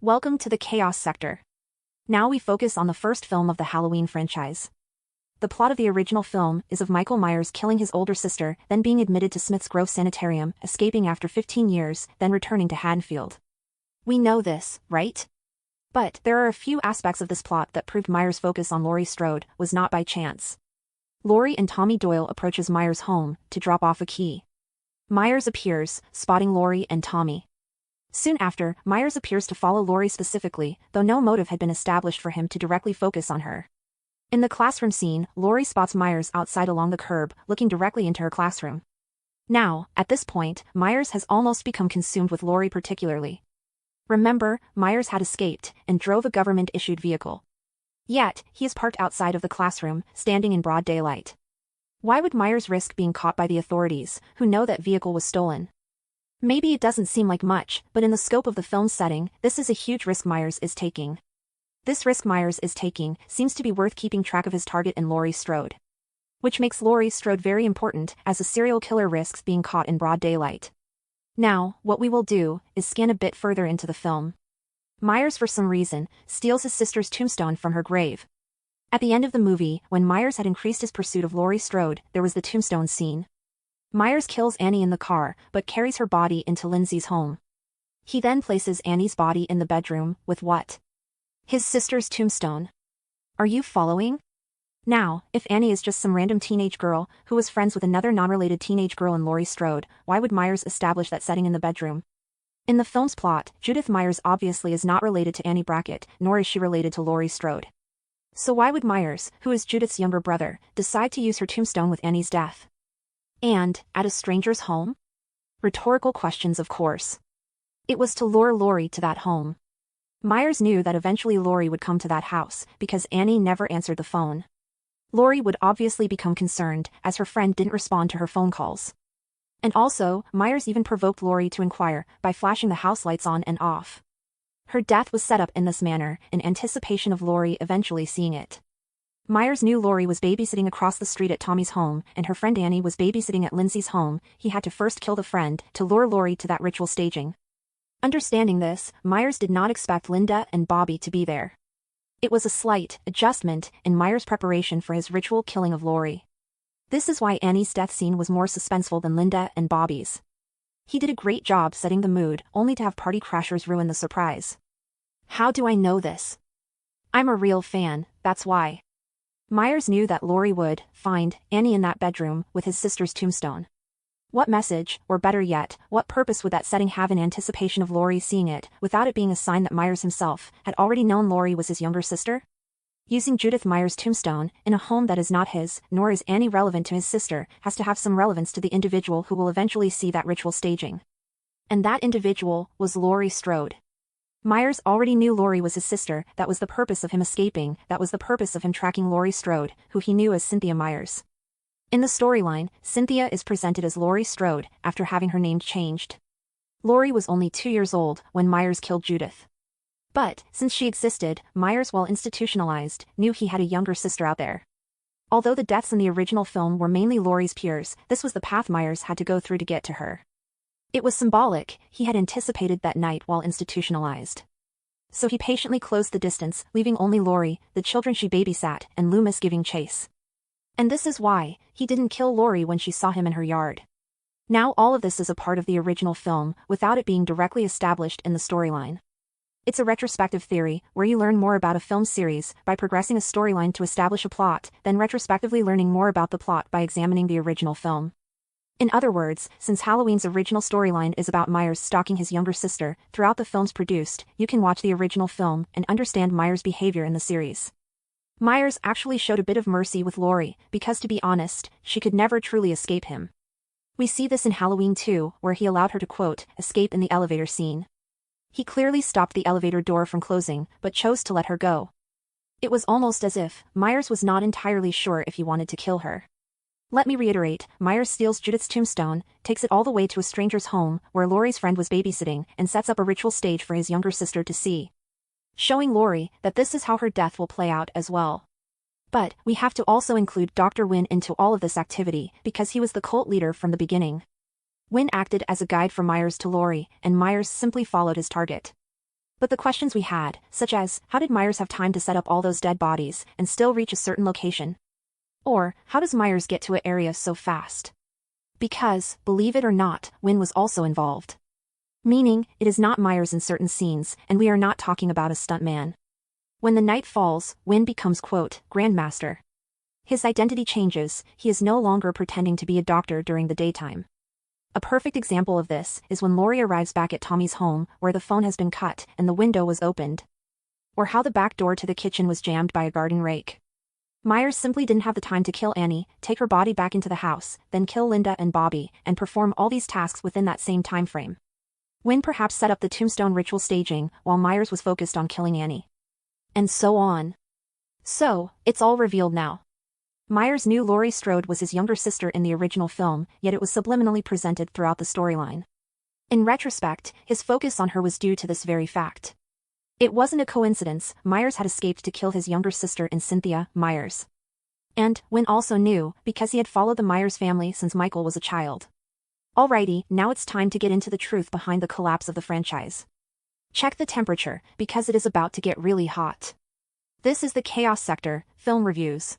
Welcome to the Chaos Sector. Now we focus on the first film of the Halloween franchise. The plot of the original film is of Michael Myers killing his older sister, then being admitted to Smith's Grove Sanitarium, escaping after 15 years, then returning to Haddonfield. We know this, right? But there are a few aspects of this plot that proved Myers' focus on Laurie Strode was not by chance. Laurie and Tommy Doyle approaches Myers' home to drop off a key. Myers appears, spotting Laurie and Tommy. Soon after, Myers appears to follow Laurie specifically, though no motive had been established for him to directly focus on her. In the classroom scene, Laurie spots Myers outside along the curb, looking directly into her classroom. Now, at this point, Myers has almost become consumed with Laurie particularly. Remember, Myers had escaped and drove a government-issued vehicle. Yet, he is parked outside of the classroom, standing in broad daylight. Why would Myers risk being caught by the authorities, who know that vehicle was stolen? Maybe it doesn't seem like much, but in the scope of the film's setting, this is a huge risk Myers is taking. This risk Myers is taking seems to be worth keeping track of his target in Laurie Strode. Which makes Laurie Strode very important, as a serial killer risks being caught in broad daylight. Now, what we will do is scan a bit further into the film. Myers, for some reason, steals his sister's tombstone from her grave. At the end of the movie, when Myers had increased his pursuit of Laurie Strode, there was the tombstone scene. Myers kills Annie in the car, but carries her body into Lindsay's home. He then places Annie's body in the bedroom, with what? His sister's tombstone. Are you following? Now, if Annie is just some random teenage girl who was friends with another non-related teenage girl in Laurie Strode, why would Myers establish that setting in the bedroom? In the film's plot, Judith Myers obviously is not related to Annie Brackett, nor is she related to Laurie Strode. So why would Myers, who is Judith's younger brother, decide to use her tombstone with Annie's death? And, at a stranger's home? Rhetorical questions, of course. It was to lure Laurie to that home. Myers knew that eventually Laurie would come to that house, because Annie never answered the phone. Laurie would obviously become concerned, as her friend didn't respond to her phone calls. And also, Myers even provoked Laurie to inquire, by flashing the house lights on and off. Her death was set up in this manner, in anticipation of Laurie eventually seeing it. Myers knew Laurie was babysitting across the street at Tommy's home, and her friend Annie was babysitting at Lindsay's home. He had to first kill the friend, to lure Laurie to that ritual staging. Understanding this, Myers did not expect Linda and Bobby to be there. It was a slight adjustment in Myers' preparation for his ritual killing of Laurie. This is why Annie's death scene was more suspenseful than Linda and Bobby's. He did a great job setting the mood, only to have party crashers ruin the surprise. How do I know this? I'm a real fan, that's why. Myers knew that Laurie would find Annie in that bedroom with his sister's tombstone. What message, or better yet, what purpose would that setting have in anticipation of Laurie seeing it, without it being a sign that Myers himself had already known Laurie was his younger sister? Using Judith Myers' tombstone, in a home that is not his, nor is Annie relevant to his sister, has to have some relevance to the individual who will eventually see that ritual staging. And that individual was Laurie Strode. Myers already knew Laurie was his sister, that was the purpose of him escaping, that was the purpose of him tracking Laurie Strode, who he knew as Cynthia Myers. In the storyline, Cynthia is presented as Laurie Strode, after having her name changed. Laurie was only 2 years old when Myers killed Judith. But, since she existed, Myers, while institutionalized, knew he had a younger sister out there. Although the deaths in the original film were mainly Laurie's peers, this was the path Myers had to go through to get to her. It was symbolic, he had anticipated that night while institutionalized. So he patiently closed the distance, leaving only Laurie, the children she babysat, and Loomis giving chase. And this is why he didn't kill Laurie when she saw him in her yard. Now all of this is a part of the original film, without it being directly established in the storyline. It's a retrospective theory, where you learn more about a film series by progressing a storyline to establish a plot, then retrospectively learning more about the plot by examining the original film. In other words, since Halloween's original storyline is about Myers stalking his younger sister, throughout the films produced, you can watch the original film and understand Myers' behavior in the series. Myers actually showed a bit of mercy with Laurie, because to be honest, she could never truly escape him. We see this in Halloween 2, where he allowed her to, quote, escape in the elevator scene. He clearly stopped the elevator door from closing, but chose to let her go. It was almost as if Myers was not entirely sure if he wanted to kill her. Let me reiterate, Myers steals Judith's tombstone, takes it all the way to a stranger's home, where Laurie's friend was babysitting, and sets up a ritual stage for his younger sister to see. Showing Laurie that this is how her death will play out as well. But, we have to also include Dr. Wynn into all of this activity, because he was the cult leader from the beginning. Wynn acted as a guide for Myers to Laurie, and Myers simply followed his target. But the questions we had, such as, how did Myers have time to set up all those dead bodies and still reach a certain location? Or, how does Myers get to an area so fast? Because, believe it or not, Wynn was also involved. Meaning, it is not Myers in certain scenes, and we are not talking about a stuntman. When the night falls, Wynn becomes, quote, Grandmaster. His identity changes, he is no longer pretending to be a doctor during the daytime. A perfect example of this is when Lori arrives back at Tommy's home, where the phone has been cut and the window was opened. Or how the back door to the kitchen was jammed by a garden rake. Myers simply didn't have the time to kill Annie, take her body back into the house, then kill Linda and Bobby, and perform all these tasks within that same time frame. Wynn perhaps set up the tombstone ritual staging, while Myers was focused on killing Annie. And so on. So, it's all revealed now. Myers knew Laurie Strode was his younger sister in the original film, yet it was subliminally presented throughout the storyline. In retrospect, his focus on her was due to this very fact. It wasn't a coincidence, Myers had escaped to kill his younger sister in Cynthia Myers. And, Wynn also knew, because he had followed the Myers family since Michael was a child. Alrighty, now it's time to get into the truth behind the collapse of the franchise. Check the temperature, because it is about to get really hot. This is the Chaos Sector, Film Reviews.